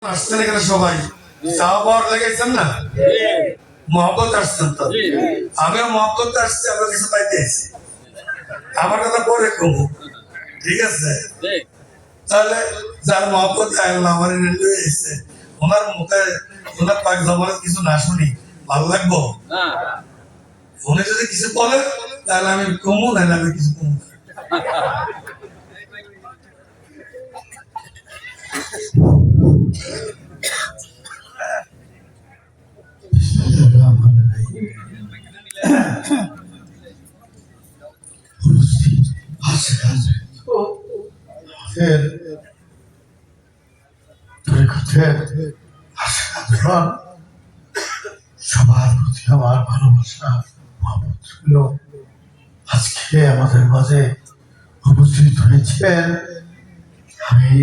আসছেন এখানে সবাই চা পাওয়ার লেগেছেন না, মহব্বত আসছেন তো। আমিও মহব্বত আসছি, আমরা কিছু পাইতে এসেছি। আমার কথা পরে কমু, ঠিক আছে? তাহলে যার মহব্বত আল্লাহ আমার এসেছে, ওনার মুখে ওনার পাক জমানের কিছু না শুনি ভালো লাগবো? উনি যদি কিছু বলেন তাহলে আমি কমু, নাহলে আমি কিছু কমু। সবার প্রতি আমার ভালোবাসা মহব্বত ছিল। আজকে আমাদের মাঝে উপস্থিত হয়েছেন, আমি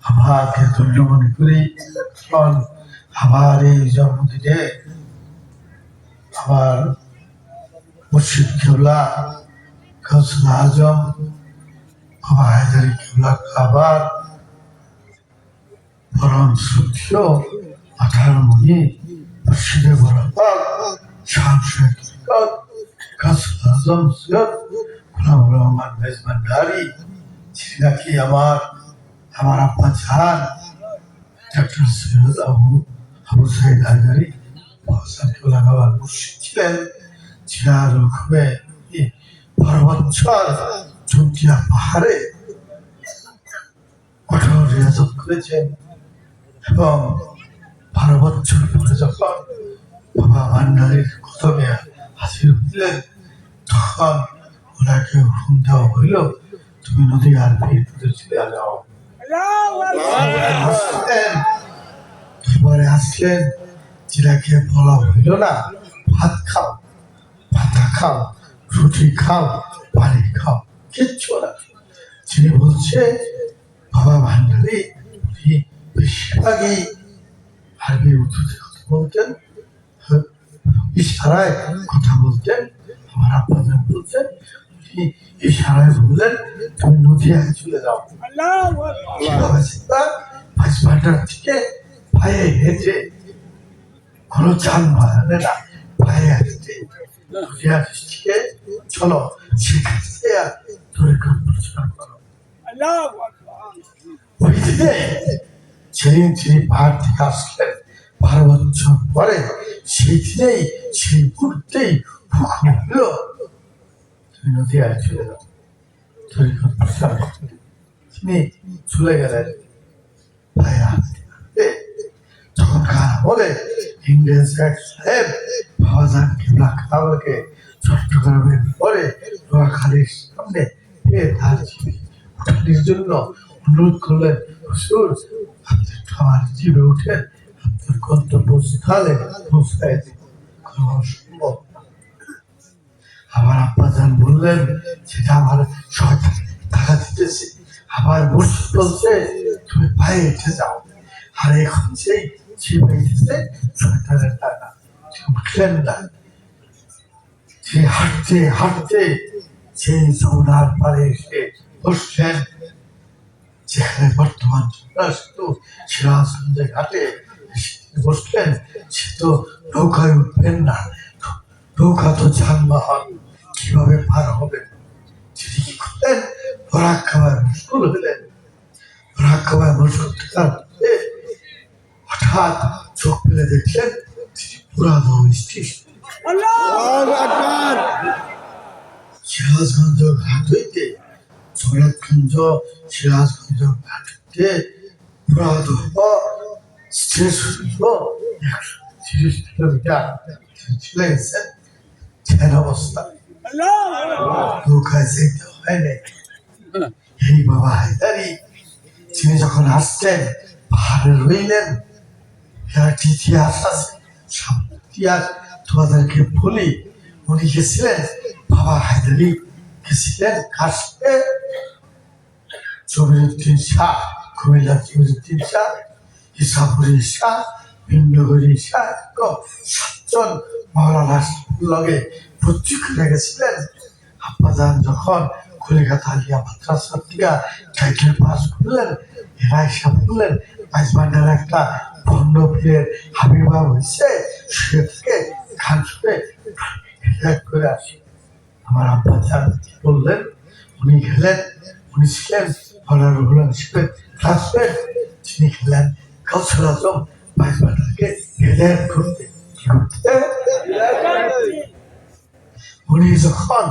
আমাকে ধন্য মনে করি। আমার এই জন্মদিনে আমার মুর্শিদ কেবলা গৌসুল আজম বাবা হায়দারি কেবলা আবার পরম শ্রদ্ধেয় আঠারো মণি মুর্শিদে বরাবর শাহ শেখ গৌসুল আজম সৈয়দ গোলাম রহমান মেজবান্ডারি, যিনি নাকি আমার আব্বা জান ডক্টর সৈয়দ আবু সাইদ হায়দারি কেবলা বাবার মুর্শিদ ছিলেন। জিনার হুকুমে পরবচ্ছর জুমকিয়া পাহাড়ে কঠোর রিয়াজত করেছেন এবং 12 বছর পরে যখন বাবা ভান্ডারীর কদমে হাজির হইলেন, তখন ওনাকে হুকুম দেওয়া হইল, তুমি নদী আর বীরপুরে চলে যাও। তারপরে আসলেন, যেটাকে বলা হইল না ভাত খাও, পাতা খাও, রুটি খাও, পানি খাও, কিচ্ছু না। যিনি বলছে বাবা ভান্ডারী, উনি বেশিরভাগই আরবি উর্দুতে কথা বলতেন, ইশারায় কথা বলতেন। আমার আব্বাজান বলছেন, উনি ইশারায় বললেন তুমি নদিয়ায় চলে যাও। ভান্ডার থেকে পায়ে হেঁটে, কোনো যানবাহনে না, পায়ে হেঁটে নদিয়া ডিস্ট্রিক্টে চলো, সেখানে তরিকত প্রচার করো। ওই দিনে যেদিন তিনি পাহাড় থেকে আসলেন 12 বছর পরে, সেই দিনেই সেই মুহূর্তেই হুকুম হলো তুমি নদিয়ায় চলে যাও, তরিকত প্রচার করতে। তিনি চলে গেলেন। ভাইয়া তখনকার বলে ইংরেজ এক সাহেব বাবাজান কেবলা খাওয়াকে চট্টগ্রামের পরে নোয়াখালীর সামনে তার উঠানির জন্য অনুরোধ করলেন, হুজুর আপনি একটু আমার জীবে উঠেন, আপনার গন্তব্যস্থলে পৌঁছায় দিন। অসম্ভব। আমার আব্বাজান বললেন, সেটা আমার শয়তান টাকা দিতেছে। আমার মুর্শিদ বলছে তুমি পায়ে হেঁটে যাও, আর এখন সেই পাইতেছে শয়তানের টাকা। উঠলেন না, সে হাঁটতে হাঁটতে সেই যমুনার পারে এসে বসলেন, যেখানে বর্তমান সিরাজগঞ্জের ঘাটে বসলেন। সে তো নৌকায় উঠবেন না, নৌকা তো যানবাহন, কিভাবে পার হবেন? তিনি কি করলেন, ভরাক খাওয়ায় মুশকুল হলেন। ভরাক খাওয়ায় মুশকুল থাকতে হঠাৎ চোখ ফেলে দেখলেন তিনি পুরানো স্টেশন সিরাজগঞ্জ ঘাট হইতে, জগন্নাথগঞ্জ সিরাজগঞ্জ ঘাট হইতে পুরানো স্টেশন 130 কিলোমিটার চলে গেছেন। ট্রেন অবস্থা, নৌকায় যেতে হয় নাই। এই বাবা হায়দারি তিনি যখন আসছেন, পাহাড়ে রইলেন। ইতিহাস আছে, ইতিহাস তোমাদেরকে বলি। উনি গেছিলেন, বাবা হায়দারি গেছিলেন কাশে, জমিরুদ্দিন শাহ, কুমিল্লার জমিরুদ্দিন শাহ, ইসাপুরী শাহ, ভিন্নগরী শাহ, 7 জন মৌলানা লগে ভর্তি করে গেছিলেন। আব্বাজান যখন কলিকাতা আলিয়া মাদ্রাসা থেকে টাইটেল পাস করলেন, এরা এসে বললেন মাঝবান্ডার একটা বন্য পীরের আবির্ভাব হয়েছে, সে থেকে গান শুনে হেদায়েত করে আসি। আমার আব্বা যান বললেন, উনি গেলেন, উনি ছিলেন মৌলানা রুহুল আমিনের ক্লাসমেট, তিনি গেলেন কাউসার আজম মাঝবান্ডারকে হেদায়েত করতে। কি করতে? উনি যখন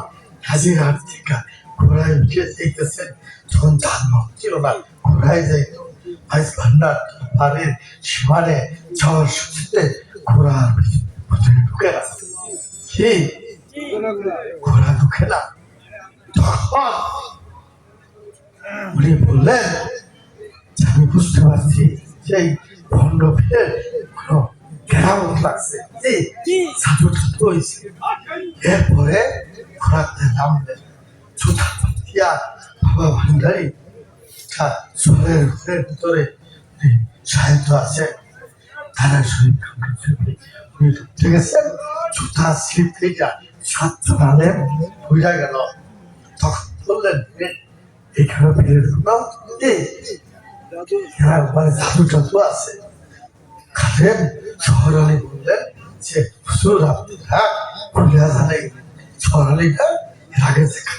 হাজিরহাট থেকে ঘোড়ায় উঠে যাইতেছেন, তখন যানবাহন ছিল না, ঘোড়ায় যাইত। আজ ভান্ডার পাড়ের সীমানে যাওয়ার সুযোগে ঘোড়ার ভিতরে ঢুকে না। কি ঘোড়া ঢুকে না? তখন উনি বললেন যে, আমি বুঝতে পারছি যে এই ভণ্ড ফিরে কোনো কেরামত লাগছে, ছাত্র ছাত্র হয়েছে। এরপরে ঘোড়াতে নামলেন, জুতা পাতিয়া বাবা ভান্ডারী শহরের ঘরের ভিতরে সাহিত্য আছে, তারা শরীর উনি ঢুকতে গেছেন, জুতা স্লিপ থেকে সাতজন আলেম বুঝা গেল। তখন বললেন, এখানে ফিরে ঢুকলাম, মানে জাদু টাদু আছে। খালেন শহর আলী বললেন যে, হুজুর আপনি খুলিয়া জানেন, শহর আলীটা এর আগে দেখা